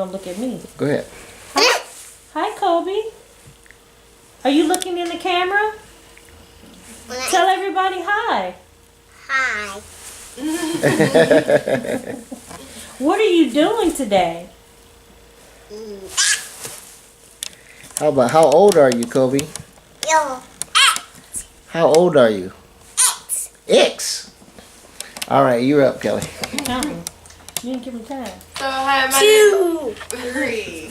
Don't look at me. Go ahead. Hi, Koby. Are you looking in the camera? Tell everybody hi. Hi. What are you doing today? How old are you, Koby? Yo. How old are you? X. All right, you're up, Kelly. You didn't give me time. So hi, my 2, name 3.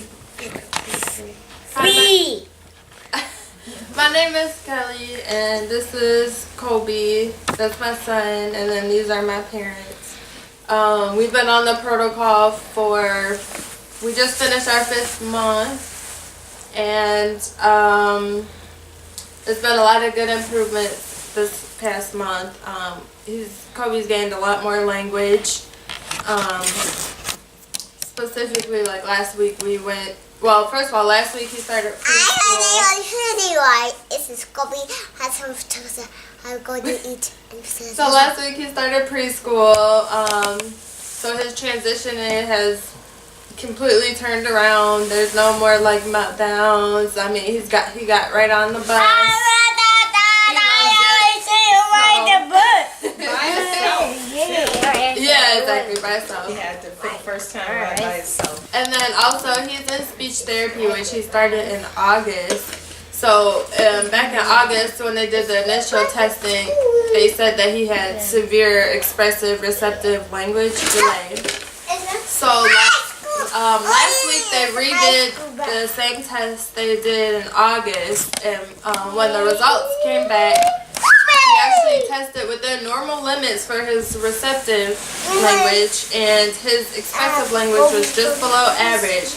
my name is Kelly, and this is Koby. That's my son, and then these are my parents. We've been on the protocol we just finished our 5th month, and it's been a lot of good improvements this past month. Koby's gained a lot more language. Specifically, like last week we went. Well, first of all, last week he started preschool. This is Koby. Has some toast. I'm going to eat. So last week he started preschool. So his transitioning has completely turned around. There's no more like meltdowns. I mean, he got right on the bus. Yeah, exactly, by himself. He had the first time right by himself. And then also he's in speech therapy, which he started in August. So back in August when they did the initial testing, they said that he had severe expressive receptive language delay. So last week they redid the same test they did in August, and when the results came back, he actually tested within normal limits for his receptive language, and his expressive language was just below average.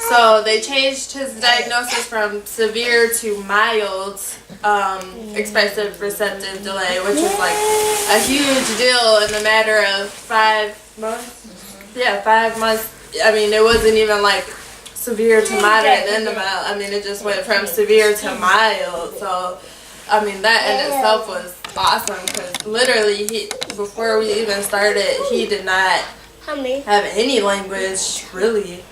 So they changed his diagnosis from severe to mild expressive receptive delay, which was like a huge deal in the matter of 5 months. Yeah, 5 months. I mean, it wasn't even like severe to moderate and then to mild. I mean, it just went from severe to mild. So, I mean, that in itself was awesome because literally, before we even started, he did not have any language, really.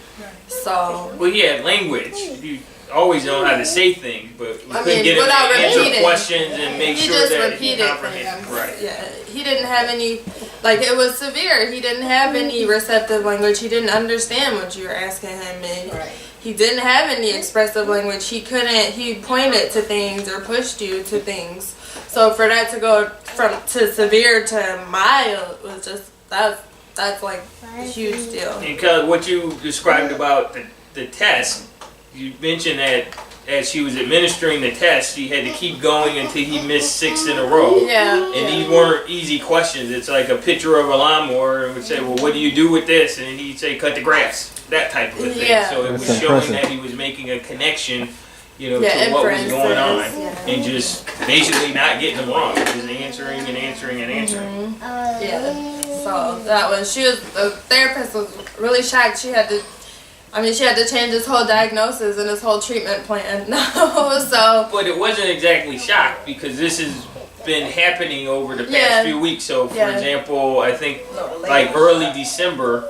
So. Well, he had language. You always know how to say things, but you couldn't get him to without answer repeating. questions and make He sure just that he repeated comprehended. things. Right. Yeah, he didn't have any, like it was severe. He didn't have any receptive language. He didn't understand what you were asking him, and he didn't have any expressive language. He pointed to things or pushed you to things. So for that to go to severe to mild was just, that's like a huge deal. And what you described about the test, you mentioned that as she was administering the test, she had to keep going until he missed 6 in a row. Yeah. And these weren't easy questions. It's like a picture of a lawnmower and would say, well, what do you do with this? And he'd say, cut the grass. That type of a thing. Yeah. So it was That's showing impressive. that he was making a connection, to what was inferences. going on. Yeah. And just basically not getting them wrong. Just answering and answering and answering. Yeah. So the therapist was really shocked. She had to change his whole diagnosis and his whole treatment plan now. So. But it wasn't exactly shocked because this has been happening over the past few weeks. So, for example, I think like early December,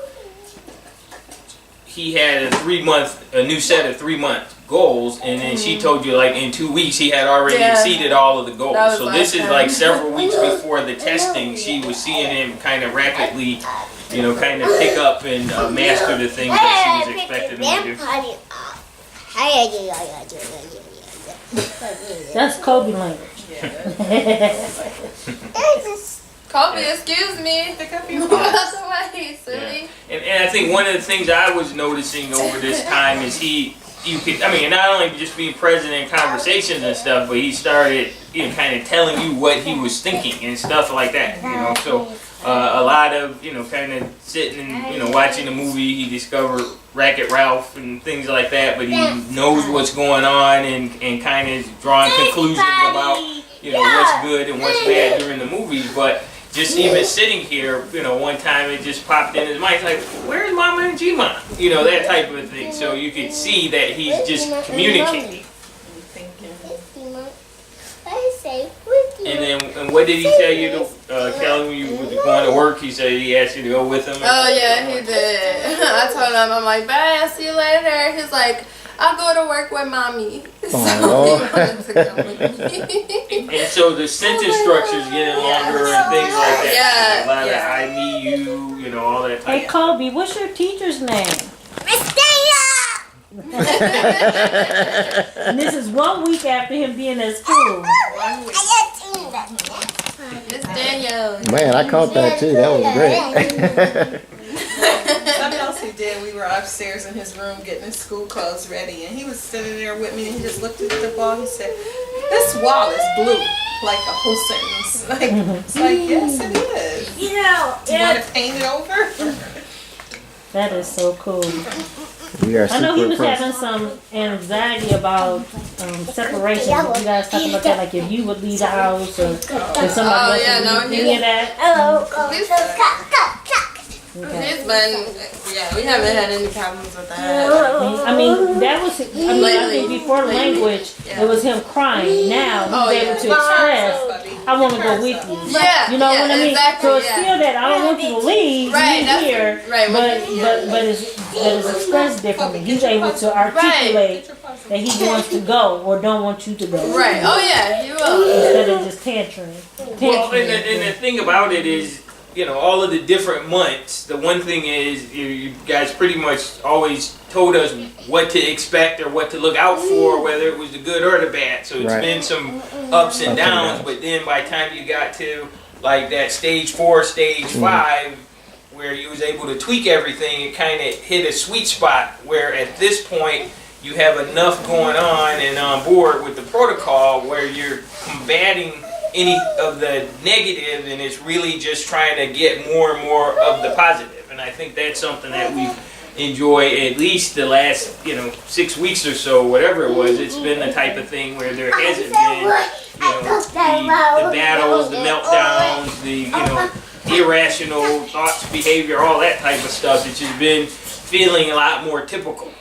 he had a new set of 3-month goals, and then she told you like in 2 weeks he had already exceeded all of the goals. So this is like several weeks before the testing. She was seeing him kind of rapidly, kind of pick up and master the things that she was expecting him to do. That's Koby language. Koby, excuse me. Pick up your way, silly. And I think one of the things I was noticing over this time is not only just being present in conversations and stuff, but he started, kind of telling you what he was thinking and stuff like that, So a lot of, kind of sitting and, watching a movie, he discovered Wreck-It Ralph and things like that, but he knows what's going on and kind of drawing conclusions about, what's good and what's bad during the movie. But just even sitting here, one time it just popped in his mind, it's like, where's Mama and G-Ma? That type of thing. So you could see that he's just communicating. And what did he tell you to, Kelly, when you was going to work? He said he asked you to go with him? Oh, yeah, he did. I told him, I'm like, bye, I'll see you later. He's like, I'll go to work with mommy. So he wanted to go with me. And so the sentence structure's getting longer and things like that. Yeah. A lot of I, me, you know, all that Hey, type of Koby, what's your teacher's name? Miss Dana! And this is 1 week after him being at school. I just seen that. It's Daniel. Man, I caught that too. That was great. Something else he did, we were upstairs in his room getting his school clothes ready, and he was sitting there with me, and he just looked at the wall. He said, "This wall is blue," like a whole sentence. Like, it's like, yes, it is. You know, Do you want to paint it over? That is so cool. We are I know he super was impressed. having some anxiety about separation. You guys talking about that, like if you would leave the house or if somebody else Oh, yeah, would no, leave, any of that? hello, go, go, go. Okay. He's been, yeah, we haven't had any problems with that. I mean, that was, I think before language, Yeah. it was him crying. Now he's Oh, able yeah. to express, I want to go with you. Yeah, You know yeah, what I mean? exactly, So it's yeah. still that I don't want you to leave, Right, you that's- here, right, but it's expressed differently. He's able to articulate that he wants to go or don't want you to go. Right, oh yeah, you will. Instead of just tantrum. Well, and the thing about it is, you know, all of the different months, the one thing is, you guys pretty much always told us what to expect or what to look out for, whether it was the good or the bad. So it's Right. been some ups and downs, but then by the time you got to like that stage 4, stage 5, where you was able to tweak everything, it kind of hit a sweet spot where at this point you have enough going on and on board with the protocol where you're combating any of the negative, and it's really just trying to get more and more of the positive. And I think that's something that we enjoy at least the last 6 weeks or so, whatever it was. It's been the type of thing where there hasn't been the battles, the meltdowns, the irrational thoughts, behavior, all that type of stuff. It's just been feeling a lot more typical,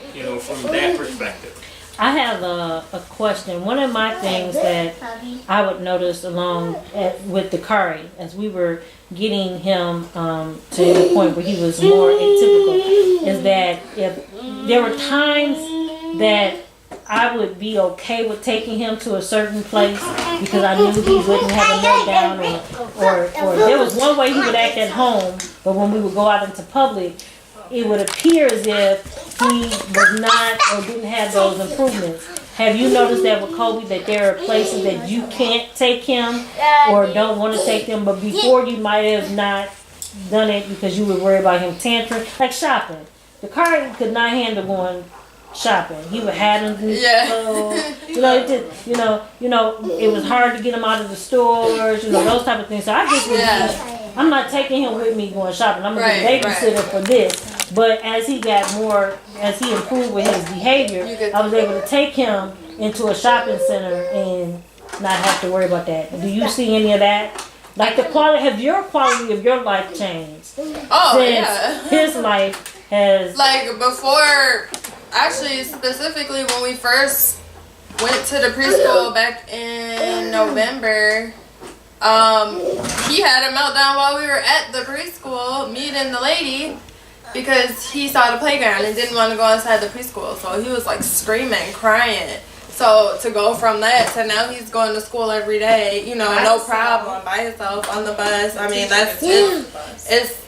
from that perspective. I have a question. One of my things that I would notice with Dakhari, as we were getting him to the point where he was more atypical, is that if there were times that I would be okay with taking him to a certain place because I knew he wouldn't have a meltdown, or there was one way he would act at home, but when we would go out into public, it would appear as if he was not or didn't have those improvements. Have you noticed that with Koby, that there are places that you can't take him or don't want to take him, but before you might have not done it because you were worried about him tantrum? Like shopping. Dakhari could not handle going shopping. He would have him do clothes. It was hard to get him out of the stores, those type of things. So I just I'm not taking him with me going shopping. I'm gonna be a babysitter for this. But as he improved with his behavior, I was able to take him into a shopping center and not have to worry about that. Do you see any of that? Like the quality of your life changed since his life has. Like before, actually, specifically when we first went to the preschool back in November. He had a meltdown while we were at the preschool meeting the lady because he saw the playground and didn't want to go inside the preschool. So he was like screaming, crying. So to go from that to now he's going to school every day, no problem, by himself on the bus. I mean, it's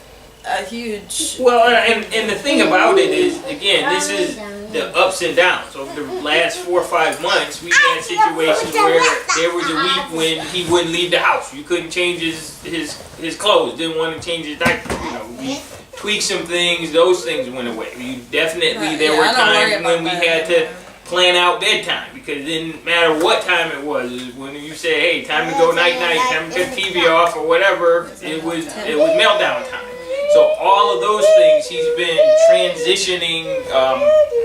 a huge. Well, and the thing about it is, again, this is the ups and downs. Over the last 4 or 5 months, we've had situations where there was a week when he wouldn't leave the house. You couldn't change his clothes, didn't want to change his diaper. We tweaked some things, those things went away. There were times when we had to plan out bedtime because it didn't matter what time it was. When you say, hey, time to go night-night, time to cut TV off or whatever, it was meltdown time. So all of those things he's been transitioning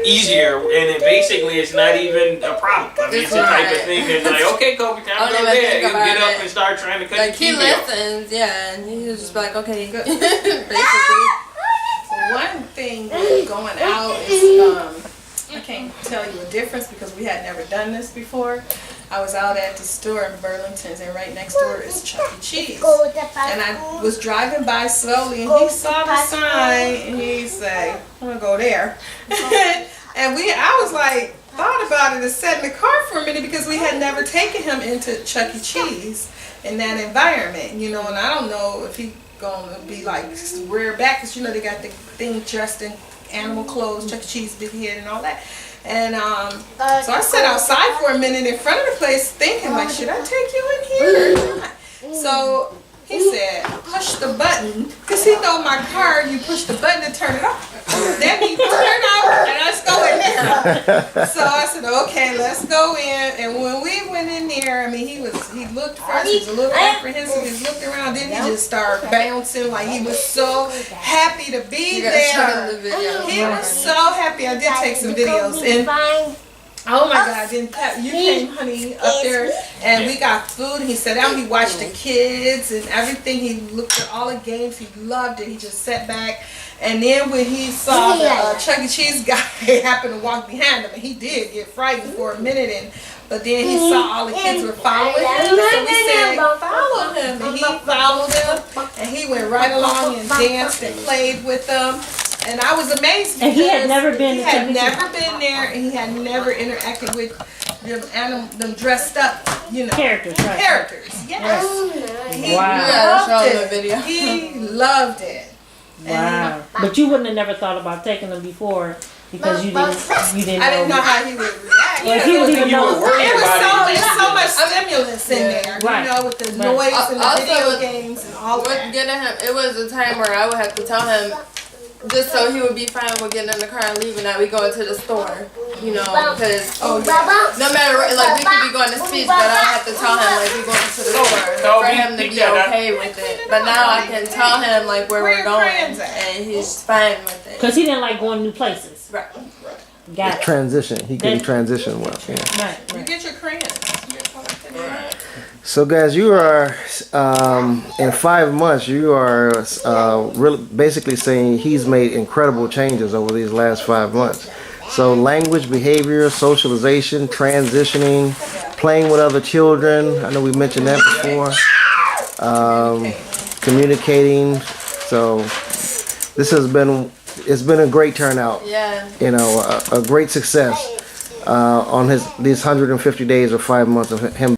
easier, and basically it's not even a problem. I mean, it's the type of thing that's like, okay, Koby, time to go to bed. He'll get up and start trying to cut the TV off. He listens, and he's just like, okay, basically. One thing with going out is, I can't tell you a difference because we had never done this before, I was out at the store in Burlington's, and right next door is Chuck E. Cheese. And I was driving by slowly, and he saw the sign, and he said, "I'm gonna go there." And I was like, thought about it and sat in the car for a minute because we had never taken him into Chuck E. Cheese in that environment, you know. And I don't know if he gonna be like rear back, because you know they got the thing dressed in animal clothes, Chuck E. Cheese, big head, and all that. And so I sat outside for a minute in front of the place thinking, like, should I take you in here or not? So he said, push the button, because he know my car, you push the button to turn it off. Then he turned off, and let's go in there. So I said, okay, let's go in. And when we went in there, I mean, he looked first, he was a little apprehensive, he looked around, then he just started bouncing, like he was so happy to be there. He was so happy. I did take some videos. And oh my God, then you came, honey, up there, and we got food. He sat down, he watched the kids and everything. He looked at all the games. He loved it. He just sat back. And then when he saw the Chuck E. Cheese guy happen to walk behind him, and he did get frightened for a minute, but then he saw all the kids were following him, so we said, follow him. And he followed them, and he went right along and danced and played with them. And I was amazed, And he had never been. He had never been there, and he had never interacted with them dressed up, you know, Characters, right? Characters, yes. He Wow. loved it. He loved it. Wow. But you wouldn't have never thought about taking them before because you didn't I didn't know how he would react. Well, he would even know. There's so much stimulus in there, Right. you know, with the noise and the Also video with- games and all With that. getting him, it was a time where I would have to tell him, just so he would be fine with getting in the car and leaving, that we going to the store, you know, because no matter what, like we could be going to speech, but I have to tell him like we going to the store for him to be okay with it. But now I can tell him like where we're going, and he's fine with it. Because he didn't like going new places. Right. Got it. Transition. He couldn't transition well. Yeah. Right, You right. get your crayons. So guys, you are in 5 months. You are really basically saying he's made incredible changes over these last 5 months. So language, behavior, socialization, transitioning, playing with other children. I know we mentioned that before. Communicating. So this has been a great turnout. Yeah. You know, a great success on these 150 days or 5 months of him